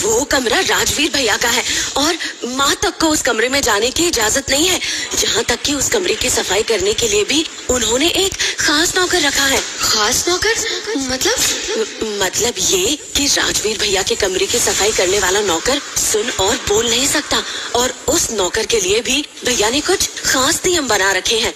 वो कमरा राजवीर भैया का है और माँ तक को उस कमरे में जाने की इजाजत नहीं है। यहाँ तक कि उस कमरे की सफाई करने के लिए भी उन्होंने एक खास नौकर रखा है। खास नौकर मतलब ये कि राजवीर भैया के कमरे की सफाई करने वाला नौकर सुन और बोल नहीं सकता, और उस नौकर के लिए भी भैया ने कुछ खास नियम बना रखे हैं।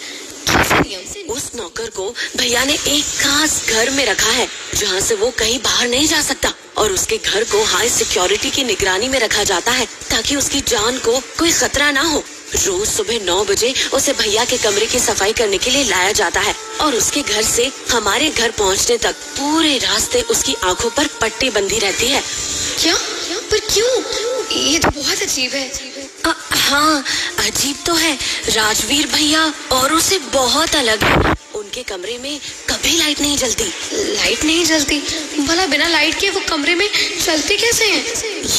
उस नौकर को भैया ने एक खास घर में रखा है जहाँ से वो कहीं बाहर नहीं जा सकता, और उसके घर को हाई सिक्योरिटी की निगरानी में रखा जाता है ताकि उसकी जान को कोई खतरा ना हो। रोज सुबह 9 बजे उसे भैया के कमरे की सफाई करने के लिए लाया जाता है और उसके घर से हमारे घर पहुँचने तक पूरे रास्ते उसकी आंखों पर पट्टी बंधी रहती है। क्या? पर क्यों? ये तो बहुत अजीब है। हाँ, अजीब तो है। राजवीर भैया औरों से बहुत अलग है। उनके कमरे में कभी लाइट नहीं जलती। लाइट नहीं जलती? भला बिना लाइट के वो कमरे में चलते कैसे हैं?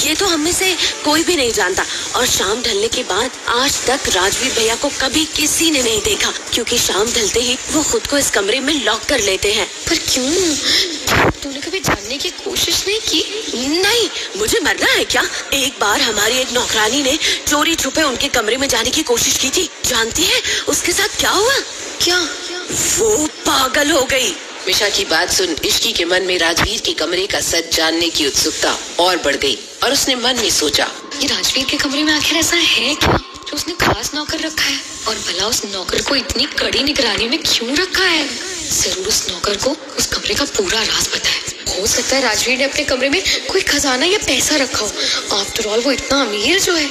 ये तो हम में से कोई भी नहीं जानता, और शाम ढलने के बाद आज तक राजवीर भैया को कभी किसी ने नहीं देखा, क्योंकि शाम ढलते ही वो खुद को इस कमरे में लॉक कर लेते हैं। पर क्यों? तूने कभी जानने की कोशिश नहीं की? नहीं, मुझे मरना है क्या? एक बार हमारी एक नौकरानी ने चोरी छुपे उनके कमरे में जाने की कोशिश की थी। जानती है उसके साथ क्या हुआ? क्या? वो पागल हो गई। मिशा की बात सुन इश्की के मन में राजवीर के कमरे का सच जानने की उत्सुकता और बढ़ गई, और उसने मन में सोचा, ये राजवीर के कमरे में आखिर ऐसा है क्या जो उसने खास नौकर रखा है, और भला उस नौकर को इतनी कड़ी निगरानी में क्यों रखा है? जरूर उस नौकर को उस कमरे का पूरा राज पता है। हो सकता है राजवीर ने अपने कमरे में कोई खजाना या पैसा रखा हो। आफ्टर ऑल वो इतना अमीर जो है,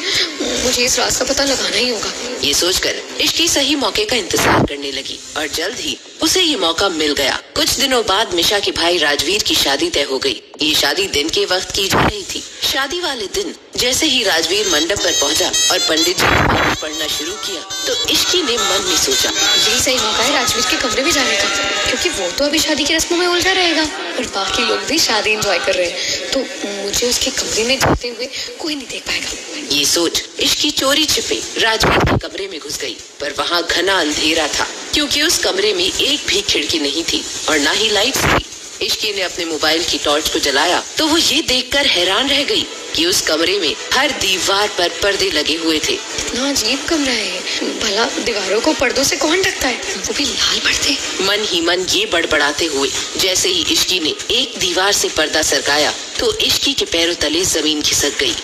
मुझे इस राज का पता लगाना ही होगा। ये सोचकर इश्की सही मौके का इंतजार करने लगी, और जल्द ही उसे ये मौका मिल गया। कुछ दिनों बाद मिशा के भाई राजवीर की शादी तय हो गई। ये शादी दिन के वक्त की जा रही थी। शादी वाले दिन जैसे ही राजवीर मंडप पर पहुंचा और पंडित जी ने पाठ पढ़ना शुरू किया, तो इश्की ने मन में सोचा, यही सही मौका है राजवीर के कमरे में जाने का, क्योंकि वो तो अभी शादी की रस्मों में उलझा रहेगा और बाकी लोग भी शादी एंजॉय कर रहे हैं, तो मुझे उसके कमरे में जाते हुए कोई नहीं देख पाएगा। ये सोच इश्की चोरी छिपे राजवीर के कमरे में घुस गई, पर वहाँ घना अंधेरा था, क्योंकि उस कमरे में एक भी खिड़की नहीं थी और ना ही लाइट थी। इश्की ने अपने मोबाइल की टॉर्च को जलाया तो वो ये देखकर हैरान रह गई कि उस कमरे में हर दीवार पर पर्दे लगे हुए थे। इतना अजीब कमरा है, भला दीवारों को पर्दों से कौन ढकता है, वो भी लाल पर्दे। मन ही मन ये बड़बड़ाते हुए जैसे ही इश्की ने एक दीवार से पर्दा सरकाया तो इश्की के पैरों तले जमीन खिसक गई।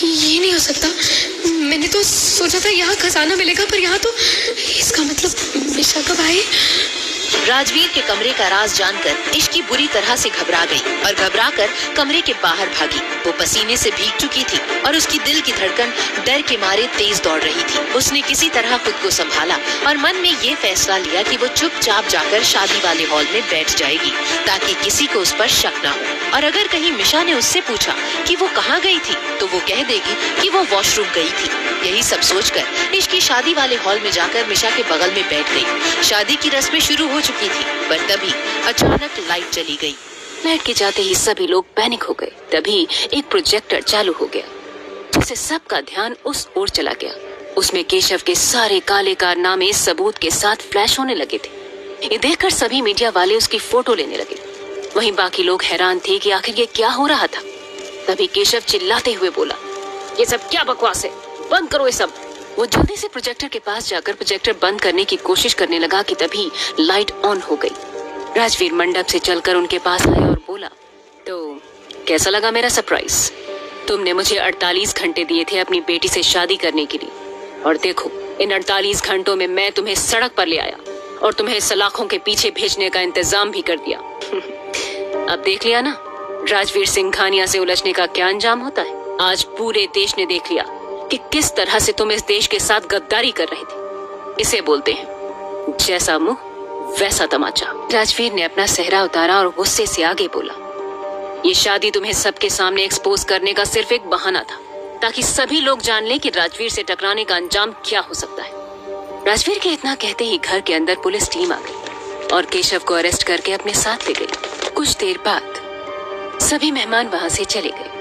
ये नहीं हो सकता, मैंने तो सोचा था यहाँ खजाना मिलेगा, पर यहाँ तो इसका मतलब मिशा का भाई। राजवीर के कमरे का राज जानकर इश्की बुरी तरह से घबरा गई और घबराकर कमरे के बाहर भागी। वो पसीने से भीग चुकी थी और उसकी दिल की धड़कन डर के मारे तेज दौड़ रही थी। उसने किसी तरह खुद को संभाला और मन में ये फैसला लिया कि वो चुपचाप जाकर शादी वाले हॉल में बैठ जाएगी ताकि किसी को उस पर शक न हो, और अगर कहीं मिशा ने उससे पूछा कि वो कहाँ गई थी तो वो कह देगी कि वो वॉशरूम गई थी। यही सब सोचकर इश्की शादी वाले हॉल में जाकर मिशा के बगल में बैठ गई। शादी की रस्में शुरू हो चुकी थी, पर तभी अचानक लाइट चली गई। लाइट के जाते ही सभी लोग पैनिक हो गए। तभी एक प्रोजेक्टर चालू हो गया जिससे सबका ध्यान उस ओर चला गया। उसमें केशव के सारे काले कारनामे सबूत के साथ फ्लैश होने लगे थे। ये देखकर सभी मीडिया वाले उसकी फोटो लेने लगे। वहीं बाकी लोग हैरान थे कि आखिर ये क्या हो रहा था। तभी केशव चिल्लाते हुए बोला, ये सब क्या बकवास है, बंद करो ये सब। वो जल्दी से प्रोजेक्टर के पास जाकर प्रोजेक्टर बंद करने की कोशिश करने लगा कि तभी लाइट ऑन हो गई। राजवीर मंडप से चलकर उनके पास आया और बोला, तो कैसा लगा मेरा सरप्राइज? तुमने मुझे 48 घंटे दिए थे अपनी बेटी से शादी करने के लिए, और देखो इन 48 घंटों में मैं तुम्हें सड़क पर ले आया और तुम्हें सलाखों के पीछे भेजने का इंतजाम भी कर दिया। अब देख लिया ना राजवीर सिंघानिया से उलझने का क्या अंजाम होता है। आज पूरे देश ने देख लिया कि किस तरह से तुम इस देश के साथ गद्दारी कर रहे थे। इसे बोलते हैं जैसा मुंह वैसा तमाचा। राजवीर ने अपना सेहरा उतारा और गुस्से से आगे बोला, ये शादी तुम्हें सबके सामने एक्सपोज करने का सिर्फ एक बहाना था ताकि सभी लोग जान लें कि राजवीर से टकराने का अंजाम क्या हो सकता है। राजवीर के इतना कहते ही घर के अंदर पुलिस टीम आ गई और केशव को अरेस्ट करके अपने साथ ले गई। कुछ देर बाद सभी मेहमान वहां से चले गए।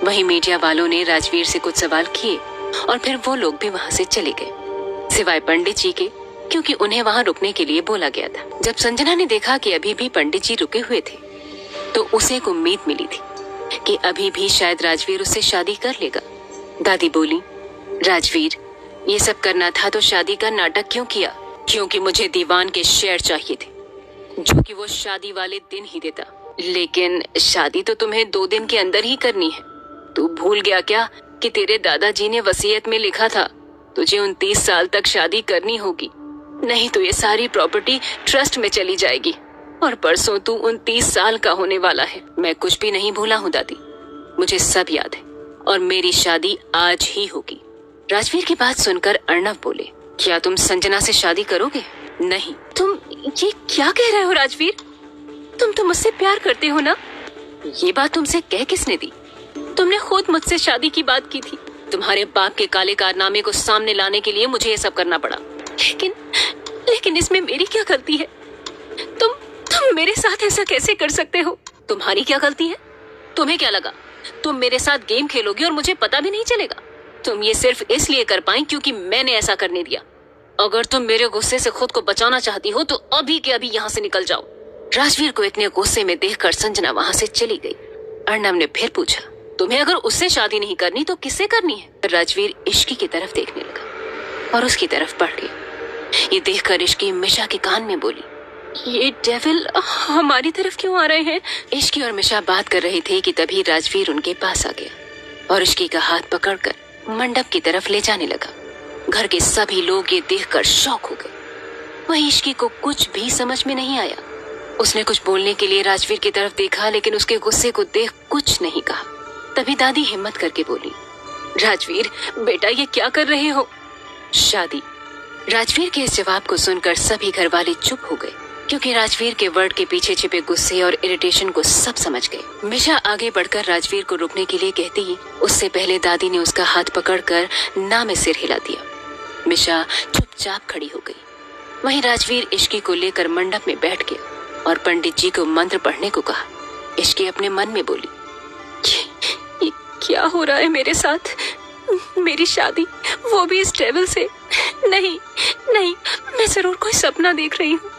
वहीं मीडिया वालों ने राजवीर से कुछ सवाल किए और फिर वो लोग भी वहां से चले गए, सिवाय पंडित जी के, क्योंकि उन्हें वहां रुकने के लिए बोला गया था। जब संजना ने देखा कि अभी भी पंडित जी रुके हुए थे तो उसे एक उम्मीद मिली थी कि अभी भी शायद राजवीर उससे शादी कर लेगा। दादी बोली, राजवीर, ये सब करना था तो शादी का नाटक क्यों किया? क्योंकि मुझे दीवान के शेयर चाहिए थे, जो कि वो शादी वाले दिन ही देता। लेकिन शादी तो तुम्हें 2 दिन के अंदर ही करनी है। तू भूल गया क्या कि तेरे दादाजी ने वसीयत में लिखा था तुझे 29 साल तक शादी करनी होगी, नहीं तो ये सारी प्रॉपर्टी ट्रस्ट में चली जाएगी। और परसों तू 29 साल का होने वाला है। मैं कुछ भी नहीं भूला हूँ दादी, मुझे सब याद है और मेरी शादी आज ही होगी। राजवीर की बात सुनकर अर्णव बोले, क्या तुम संजना से शादी करोगे? नहीं। तुम ये क्या कह रहे हो राजवीर? तुम तो मुझसे प्यार करते हो ना? ये बात तुमसे कह किसने दी? तुमने खुद मुझसे शादी की बात की थी। तुम्हारे बाप के काले कारनामे को सामने लाने के लिए मुझे ये सब करना पड़ा। लेकिन इसमें मेरी क्या गलती है? तुम मेरे साथ ऐसा कैसे कर सकते हो? तुम्हारी क्या गलती है? तुम्हें क्या लगा तुम मेरे साथ गेम खेलोगे और मुझे पता भी नहीं चलेगा? तुम ये सिर्फ इसलिए कर पाई क्योंकि मैंने ऐसा करने दिया। अगर तुम मेरे गुस्से से खुद को बचाना चाहती हो तो अभी के अभी यहाँ से निकल जाओ। राजवीर को इतने गुस्से में देखकर संजना वहाँ से चली गई। अर्णव ने फिर पूछा, तुम्हें अगर उससे शादी नहीं करनी तो किससे करनी है? राजवीर इश्की की तरफ देखने लगा और उसकी तरफ बढ़ गया। ये देखकर इश्की मिशा के कान में बोली, ये डेविल हमारी तरफ क्यों आ रहे हैं? इश्की और मिशा बात कर रहे थे कि तभी राजवीर उनके पास आ गया और इश्की का हाथ पकड़कर मंडप की तरफ ले जाने लगा। घर के सभी लोग ये देखकर शॉक हो गए। वहीं इश्की को कुछ भी समझ में नहीं आया। उसने कुछ बोलने के लिए राजवीर की तरफ देखा, लेकिन उसके गुस्से को देख कुछ नहीं कहा। तभी दादी हिम्मत करके बोली, राजवीर बेटा ये क्या कर रहे हो? शादी। राजवीर के इस जवाब को सुनकर सभी घर वाले चुप हो गए, क्योंकि राजवीर के वर्ड के पीछे छिपे गुस्से और इरिटेशन को सब समझ गए। मिशा आगे बढ़कर राजवीर को रुकने के लिए कहती, उससे पहले दादी ने उसका हाथ पकड़कर ना में सिर हिला दिया। मिशा चुपचाप खड़ी हो गई। वहीं राजवीर इश्की को लेकर मंडप में बैठ गया और पंडित जी को मंत्र पढ़ने को कहा। इश्की अपने मन में बोली, ये क्या हो रहा है मेरे साथ? मेरी शादी, वो भी इस डेविल से? नहीं, मैं जरूर कोई सपना देख रही हूँ।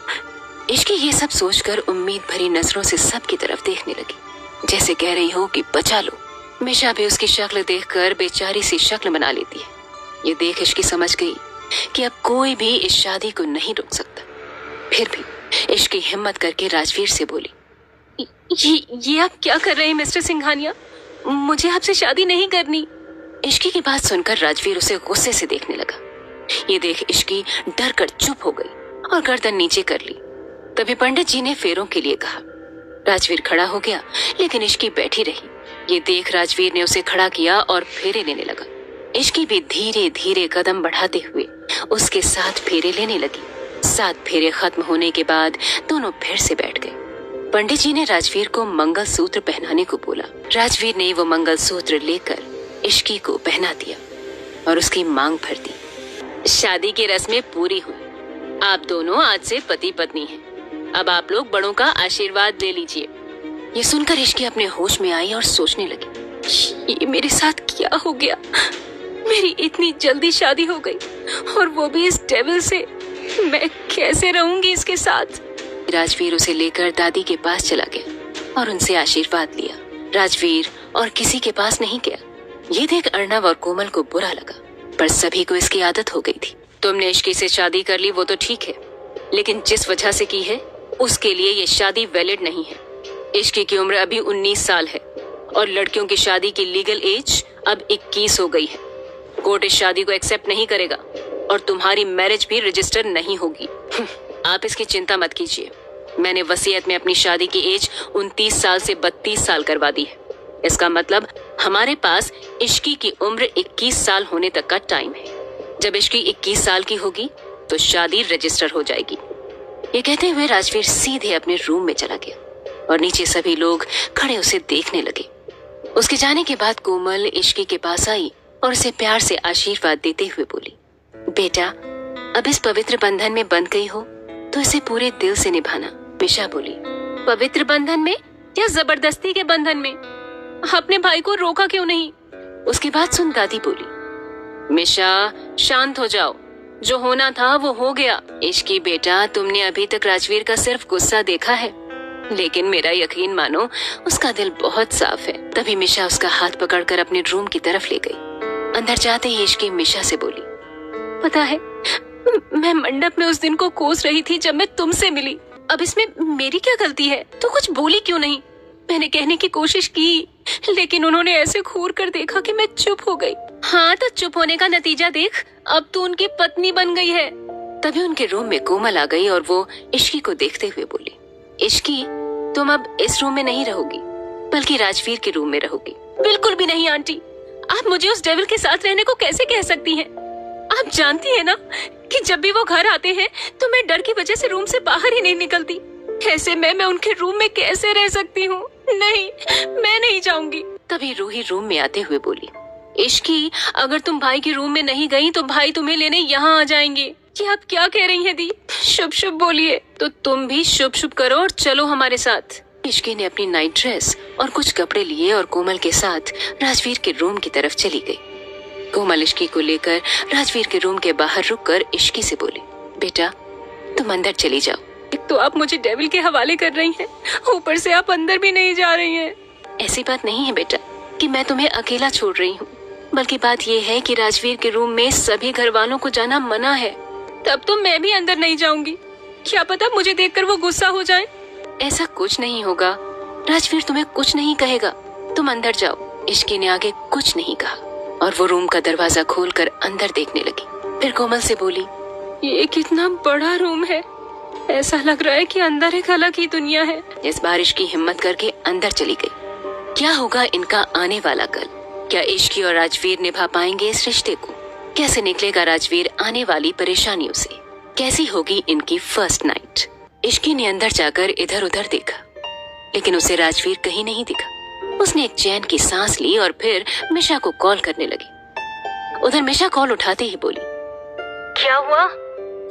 इश्की ये सब सोचकर उम्मीद भरी नजरों से सबकी तरफ देखने लगी, जैसे कह रही हो कि बचा लो। मिशा भी उसकी शक्ल देखकर बेचारी सी शक्ल बना लेती है। ये देख इश्की समझ गई कि अब कोई भी इस शादी को नहीं रोक सकता। फिर भी इश्की हिम्मत करके राजवीर से बोली, ये आप क्या कर रहे हैं मिस्टर सिंघानिया? मुझे आपसे शादी नहीं करनी। इश्की की बात सुनकर राजवीर उसे गुस्से से देखने लगा। ये देख इश्की डर कर चुप हो गई और गर्दन नीचे कर ली। तभी पंडित जी ने फेरों के लिए कहा। राजवीर खड़ा हो गया, लेकिन इश्की बैठी रही। ये देख राजवीर ने उसे खड़ा किया और फेरे लेने लगा। इश्की भी धीरे धीरे कदम बढ़ाते हुए उसके साथ फेरे लेने लगी। 7 फेरे खत्म होने के बाद दोनों फिर से बैठ गए। पंडित जी ने राजवीर को मंगलसूत्र पहनाने को बोला। राजवीर ने वो मंगलसूत्र लेकर इश्की को पहना दिया और उसकी मांग भर दी। शादी की रस्में पूरी हुई। आप दोनों आज से पति पत्नी हैं। अब आप लोग बड़ों का आशीर्वाद ले लीजिए। ये सुनकर इश्की अपने होश में आई और सोचने लगी, ये मेरे साथ क्या हो गया? मेरी इतनी जल्दी शादी हो गई और वो भी इस डेविल से। मैं कैसे रहूंगी इसके साथ? राजवीर उसे लेकर दादी के पास चला गया और उनसे आशीर्वाद लिया। राजवीर और किसी के पास नहीं गया। ये देख अर्णव और कोमल को बुरा लगा, पर सभी को इसकी आदत हो गई थी। तुमने इश्की से शादी कर ली वो तो ठीक है, लेकिन जिस वजह से की है उसके लिए ये शादी वैलिड नहीं है। इश्की की उम्र अभी 19 साल है और लड़कियों की शादी की लीगल एज अब 21 हो गई है। कोर्ट इस शादी को एक्सेप्ट नहीं करेगा और तुम्हारी मैरिज भी रजिस्टर नहीं होगी। आप इसकी चिंता मत कीजिए। मैंने वसीयत में अपनी शादी की एज 29 साल से 32 साल करवा दी है। इसका मतलब हमारे पास इश्की की उम्र 21 साल होने तक का टाइम है। जब इश्की 21 साल की होगी तो शादी रजिस्टर हो जाएगी। ये कहते हुए राजवीर सीधे अपने रूम में चला गया और नीचे सभी लोग खड़े उसे देखने लगे। उसके जाने के बाद कोमल इश्की के पास आई और उसे प्यार से आशीर्वाद देते हुए बोली, बेटा अब इस पवित्र बंधन में बंध गई हो तो इसे पूरे दिल से निभाना। मिशा बोली, पवित्र बंधन में या जबरदस्ती के बंधन में? अपने भाई को रोका क्यों नहीं? उसकी बात सुन दादी बोली, मिशा शांत हो जाओ, जो होना था वो हो गया। इश्की बेटा, तुमने अभी तक राजवीर का सिर्फ गुस्सा देखा है, लेकिन मेरा यकीन मानो, उसका दिल बहुत साफ है। तभी मिशा उसका हाथ पकड़कर अपने रूम की तरफ ले गई। अंदर जाते ही इश्की मिशा से बोली, पता है मैं मंडप में उस दिन को कोस रही थी जब मैं तुमसे मिली। अब इसमें मेरी क्या गलती है? तो कुछ बोली क्यों नहीं? मैंने कहने की कोशिश की, लेकिन उन्होंने ऐसे घूर कर देखा कि मैं चुप हो गई। हाँ तो चुप होने का नतीजा देख, अब तो उनकी पत्नी बन गई है। तभी उनके रूम में कोमल आ गई और वो इश्की को देखते हुए बोली, इश्की तुम अब इस रूम में नहीं रहोगी, बल्कि राजवीर के रूम में रहोगी। बिल्कुल भी नहीं आंटी, आप मुझे उस डेविल के साथ रहने को कैसे कह सकती हैं? आप जानती है ना कि जब भी वो घर आते हैं तो मैं डर की वजह से रूम से बाहर ही नहीं निकलती। ऐसे में मैं उनके रूम में कैसे रह सकती हूँ? नहीं, मैं नहीं जाऊंगी। तभी रूही रूम में आते हुए बोली, इश्की अगर तुम भाई के रूम में नहीं गई तो भाई तुम्हें लेने यहाँ आ जाएंगे। ये आप क्या कह रही हैं दी? शुभ शुभ बोलिए। तो तुम भी शुभ शुभ करो और चलो हमारे साथ। इश्की ने अपनी नाइट ड्रेस और कुछ कपड़े लिए और कोमल के साथ राजवीर के रूम की तरफ चली गई। कोमल इश्की को लेकर राजवीर के रूम के बाहर रुककर इश्की से बोली, बेटा तुम अंदर चली जाओ। एक तो आप मुझे डेविल के हवाले कर रही हैं, ऊपर से आप अंदर भी नहीं जा रही हैं। ऐसी बात नहीं है बेटा कि मैं तुम्हें अकेला छोड़ रही हूँ, बल्कि बात ये है कि राजवीर के रूम में सभी घर वालों को जाना मना है। तब तो मैं भी अंदर नहीं जाऊंगी, क्या पता मुझे देखकर वो गुस्सा हो जाए। ऐसा कुछ नहीं होगा, राजवीर तुम्हें कुछ नहीं कहेगा, तुम अंदर जाओ। इश्की ने आगे कुछ नहीं कहा और वो रूम का दरवाजा खोलकर अंदर देखने लगी। फिर कोमल से बोली, ये कितना बड़ा रूम है, ऐसा लग रहा है कि अंदर एक अलग ही दुनिया है। इस बारिश की हिम्मत करके अंदर चली गई। क्या होगा इनका आने वाला कल? क्या इश्की और राजवीर निभा पाएंगे इस रिश्ते को? कैसे निकलेगा राजवीर आने वाली परेशानियों से? कैसी होगी इनकी फर्स्ट नाइट? इश्की ने अंदर जाकर इधर उधर देखा, लेकिन उसे राजवीर कहीं नहीं दिखा। उसने एक चैन की सांस ली और फिर मिशा को कॉल करने लगी। उधर मिशा कॉल उठाते ही बोली, क्या हुआ?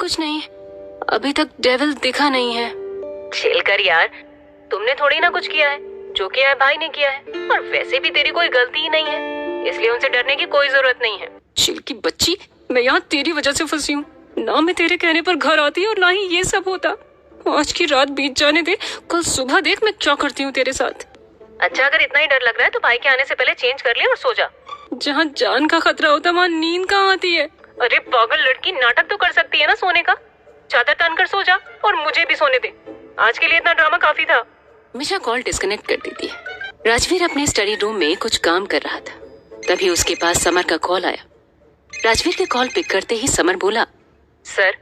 कुछ नहीं, अभी तक डेविल दिखा नहीं है। चिल कर यार, तुमने थोड़ी ना कुछ किया है, जो किया है भाई ने किया है, और वैसे भी तेरी कोई गलती ही नहीं है, इसलिए उनसे डरने की कोई जरूरत नहीं है। चिल की बच्ची, मैं यहाँ तेरी वजह से फंसी हूँ। ना मैं तेरे कहने पर घर आती और ना ही ये सब होता। आज की रात बीत जाने दे, कल सुबह देख मैं क्या करती हूँ तेरे साथ। अच्छा अगर इतना ही डर लग रहा है तो भाई के आने से पहले चेंज कर ले और सो जा। जहाँ जान का खतरा होता वहाँ नींद कहाँ आती है? अरे पागल लड़की, नाटक तो कर सकती है ना सोने का। चादर तान कर सो जा और मुझे भी सोने दे, आज के लिए इतना ड्रामा काफी था। मिशा कॉल डिस्कनेक्ट कर देती है। राजवीर अपने स्टडी रूम में कुछ काम कर रहा था, तभी उसके पास समर का कॉल आया। राजवीर के कॉल पिक करते ही समर बोला, सर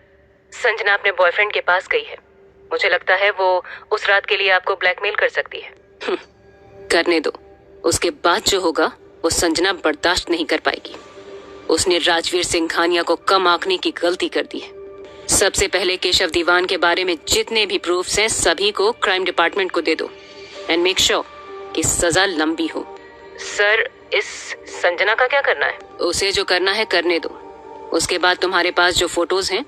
संजना अपने बॉयफ्रेंड के पास गई है, मुझे लगता है वो उस रात के लिए आपको ब्लैकमेल कर सकती है। करने दो, उसके बाद जो होगा वो संजना बर्दाश्त नहीं कर पाएगी। उसने राजवीर सिंघानिया को कम आंकने की गलती कर दी है। सबसे पहले केशव दीवान के बारे में जितने भी प्रूफ्स हैं सभी को क्राइम डिपार्टमेंट को दे दो एंड मेक श्योर कि सजा लंबी हो। सर इस संजना का क्या करना है? उसे जो करना है करने दो, उसके बाद तुम्हारे पास जो फोटोज हैं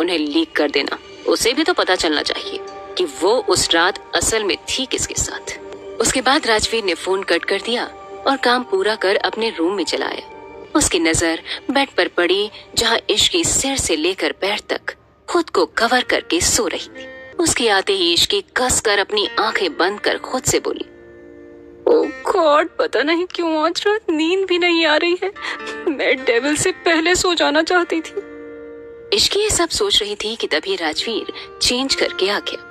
उन्हें लीक कर देना। उसे भी तो पता चलना चाहिए कि वो उस रात असल में थी किसके साथ। उसके बाद राजवीर ने फोन कट कर दिया और काम पूरा कर अपने रूम में चला आया। उसकी नजर बेड पर पड़ी जहाँ इश्की सिर से लेकर पैर तक खुद को कवर करके सो रही थी। उसके आते ही इश्की कसकर अपनी आंखें बंद कर खुद से बोली, ओह गॉड, पता नहीं क्यों आज रात नींद भी नहीं आ रही है, मैं डेविल से पहले सो जाना चाहती थी। इश्की ये सब सोच रही थी कि तभी राजवीर चेंज करके आ गया।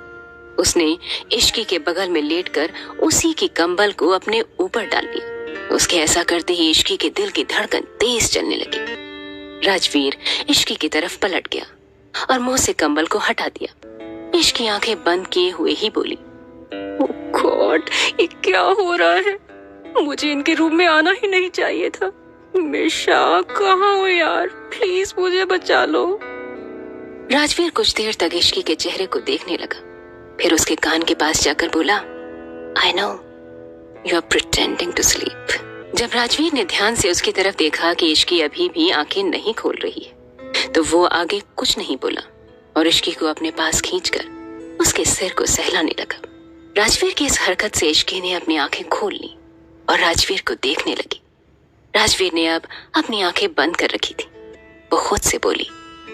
उसने इश्की के बगल में लेटकर उसी की कंबल को अपने ऊपर डाल लिया। उसके ऐसा करते ही इश्की के दिल की धड़कन तेज चलने लगी। राजवीर इश्की की तरफ पलट गया और मुंह से कंबल को हटा दिया। इश्की आंखें बंद किए हुए ही बोली, ओह गॉड, ये क्या हो रहा है? मुझे इनके रूम में आना ही नहीं चाहिए था। मिशा कहाँ हो यार, प्लीज मुझे बचा लो। राजवीर कुछ देर तक इश्की के चेहरे को देखने लगा, फिर उसके कान के पास जाकर बोला, I know you are pretending to sleep. जब राजवीर ने ध्यान से उसकी तरफ देखा कि इश्की अभी भी आंखें नहीं खोल रही है, तो वो आगे कुछ नहीं बोला और इश्की को अपने पास खींचकर उसके सिर को सहलाने लगा। राजवीर की इस हरकत से इश्की ने अपनी आंखें खोल ली और राजवीर को देखने लगी। राजवीर ने अब अपनी आंखें बंद कर रखी थी। वो खुद से बोली,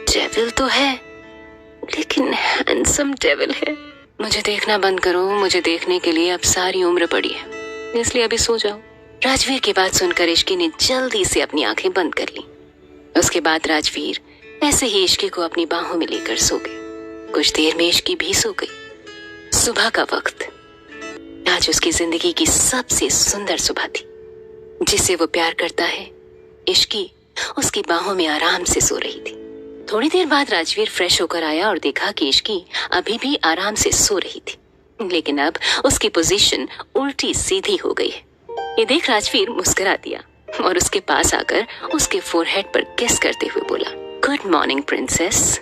डेविल तो है, लेकिन हैंडसम डेविल है, मुझे देखना बंद करो, मुझे देखने के लिए अब सारी उम्र पड़ी है, इसलिए अभी सो जाओ। राजवीर की बात सुनकर इश्की ने जल्दी से अपनी आंखें बंद कर ली। उसके बाद राजवीर ऐसे ही इश्की को अपनी बाहों में लेकर सो गए। कुछ देर में इश्की भी सो गई। सुबह का वक्त आज उसकी जिंदगी की सबसे सुंदर सुबह थी। जिसे वो प्यार करता है, इश्की उसकी बाहों में आराम से सो रही थी। थोड़ी देर बाद राजवीर फ्रेश होकर आया और देखा कि इश्की अभी भी आराम से सो रही थी, लेकिन अब उसकी पोजीशन उल्टी सीधी हो गई है। ये देख राजवीर मुस्कुरा दिया और उसके पास आकर उसके फोरहेड पर किस करते हुए बोला, गुड मॉर्निंग प्रिंसेस।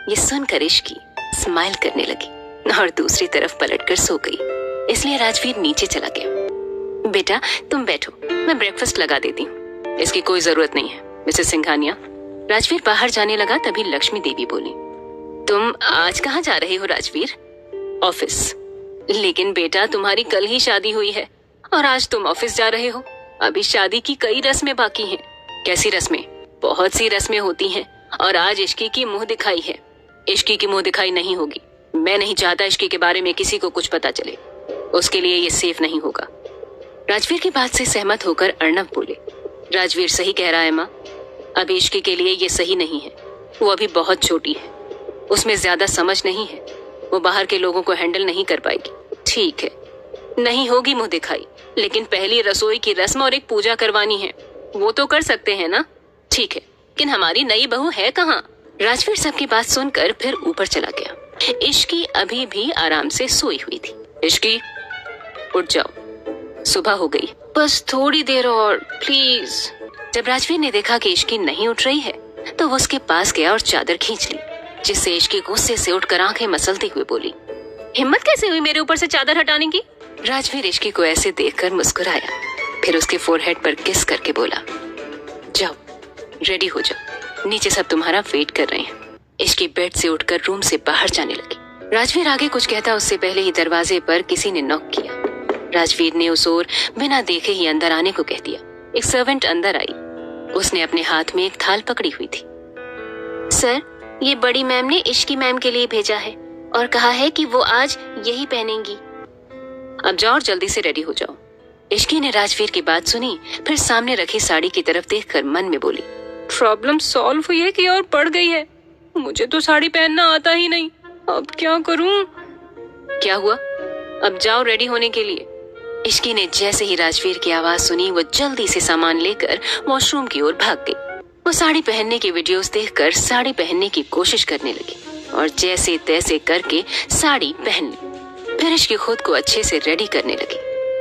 ये सुनकर इश्की स्माइल करने लगी और दूसरी तरफ पलटकर सो गई। इसलिए राजवीर नीचे चला गया। बेटा तुम बैठो, मैं ब्रेकफास्ट लगा देती हूँ। इसकी कोई जरूरत नहीं है मिसेस सिंघानिया। राजवीर बाहर जाने लगा तभी लक्ष्मी देवी बोली, तुम आज कहाँ जा रहे हो राजवीर? ऑफिस। लेकिन बेटा तुम्हारी कल ही शादी हुई है और आज तुम ऑफिस जा रहे हो। अभी शादी की कई रस्में बाकी हैं। कैसी रस्में? बहुत सी रस्में होती हैं और आज इश्की की मुंह दिखाई है। इश्की की मुंह दिखाई नहीं होगी। मैं नहीं चाहता इश्की के बारे में किसी को कुछ पता चले। उसके लिए ये सेफ नहीं होगा। राजवीर की बात से सहमत होकर अर्णव बोले, राजवीर सही कह रहा है माँ, अभी इश्की के लिए ये सही नहीं है। वो अभी बहुत छोटी है, उसमें ज्यादा समझ नहीं है, वो बाहर के लोगों को हैंडल नहीं कर पाएगी। ठीक है, नहीं होगी मुंह दिखाई, लेकिन पहली रसोई की रस्म और एक पूजा करवानी है, वो तो कर सकते हैं ना? ठीक है, लेकिन हमारी नई बहू है कहाँ? राजवीर सबकी बात सुनकर फिर ऊपर चला गया। इश्की अभी भी आराम से सोई हुई थी। इश्की उठ जाओ, सुबह हो गई, बस थोड़ी देर और प्लीज। जब राजवीर ने देखा कि इश्की नहीं उठ रही है तो वो उसके पास गया और चादर खींच ली, जिससे इश्की गुस्से से उठकर आंखें मसलती हुई बोली, हिम्मत कैसे हुई मेरे ऊपर से चादर हटाने की? राजवीर इश्की को ऐसे देखकर मुस्कुराया, फिर उसके फोरहेड पर किस करके बोला, जाओ रेडी हो जाओ, नीचे सब तुम्हारा वेट कर रहे हैं। इश्की बेड से उठकर रूम से बाहर जाने लगी। राजवीर आगे कुछ कहता उससे पहले ही दरवाजे पर किसी ने नॉक किया। राजवीर ने उस ओर बिना देखे ही अंदर आने को कह दिया। एक सर्वेंट अंदर आई। उसने अपने हाथ में एक थाल पकड़ी हुई थी। सर, ये बड़ी मैम ने इश्की मैम के लिए भेजा है और कहा है कि वो आज यही पहनेंगी। अब जाओ और जल्दी से रेडी हो जाओ। इश्की ने राजवीर की बात सुनी, फिर सामने रखी साड़ी की तरफ देखकर मन में बोली, प्रॉब्लम सॉल्व हुई है कि और बढ़ गई है? मुझे तो साड़ी पहनना आता ही नहीं, अब क्या करूं? क्या हुआ? अब जाओ रेडी होने के लिए। इश्की ने जैसे ही राजवीर की आवाज सुनी वो जल्दी से सामान लेकर वॉशरूम की ओर भाग गई। वो साड़ी पहनने की वीडियोस देखकर साड़ी पहनने की कोशिश करने लगी और जैसे तैसे करके साड़ी पहन ली। फिर इश्की खुद को अच्छे से रेडी करने लगी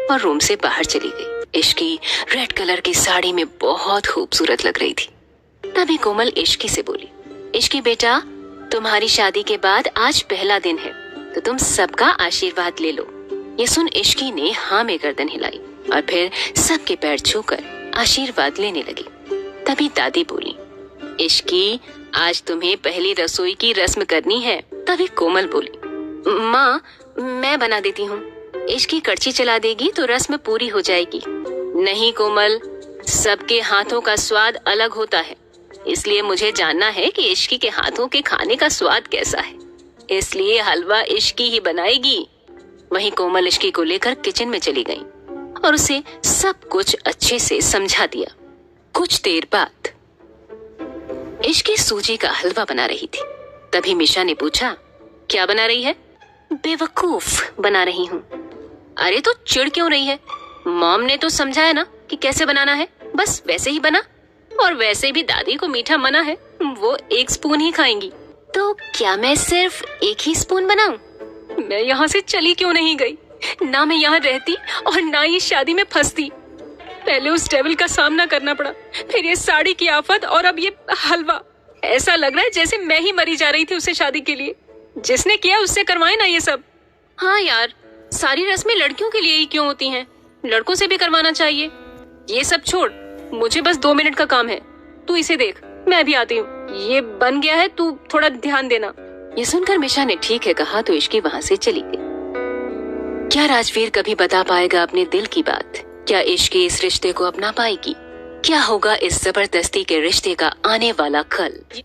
और रूम से बाहर चली गई। इश्की रेड कलर की साड़ी में बहुत खूबसूरत लग रही थी। तभी कोमल इश्की से बोली, इश्की बेटा, तुम्हारी शादी के बाद आज पहला दिन है तो तुम सबका आशीर्वाद ले लो। ये सुन इश्की ने हाँ में गर्दन हिलाई और फिर सबके पैर छूकर आशीर्वाद लेने लगी। तभी दादी बोली, इश्की, आज तुम्हें पहली रसोई की रस्म करनी है। तभी कोमल बोली, माँ मैं बना देती हूँ। इश्की कड़छी चला देगी तो रस्म पूरी हो जाएगी। नहीं कोमल, सबके हाथों का स्वाद अलग होता है, इसलिए मुझे जानना है कि इश्की के हाथों के खाने का स्वाद कैसा है, इसलिए हलवा इश्की ही बनाएगी। वहीं कोमल इश्की को लेकर किचन में चली गई और उसे सब कुछ अच्छे से समझा दिया। कुछ देर बाद इश्की सूजी का हलवा बना रही थी। तभी मिशा ने पूछा, क्या बना रही है? बेवकूफ बना रही हूँ। अरे तो चिढ़ क्यों रही है? मॉम ने तो समझाया ना कि कैसे बनाना है, बस वैसे ही बना। और वैसे भी दादी को मीठा मना है, वो 1 स्पून ही खाएंगी। तो क्या मैं सिर्फ 1 ही स्पून बनाऊं? मैं यहाँ से चली क्यों नहीं गई? ना मैं यहाँ रहती और ना ये शादी में फंसती। पहले उस डेविल का सामना करना पड़ा, फिर ये साड़ी की आफत और अब ये हलवा। ऐसा लग रहा है जैसे मैं ही मरी जा रही थी उससे शादी के लिए। जिसने किया उससे करवाए ना ये सब। हाँ यार, सारी रस्में लड़कियों के लिए ही क्यों होती हैं? लड़कों से भी करवाना चाहिए। ये सब छोड़, मुझे बस 2 मिनट का काम है। तू इसे देख, मैं अभी आती हूँ। ये बन गया है, तू थोड़ा ध्यान देना। ये सुनकर मिशा ने ठीक है कहा तो इश्की वहाँ से चली गई। क्या राजवीर कभी बता पाएगा अपने दिल की बात? क्या इश्की इस रिश्ते को अपना पाएगी? क्या होगा इस जबरदस्ती के रिश्ते का आने वाला कल?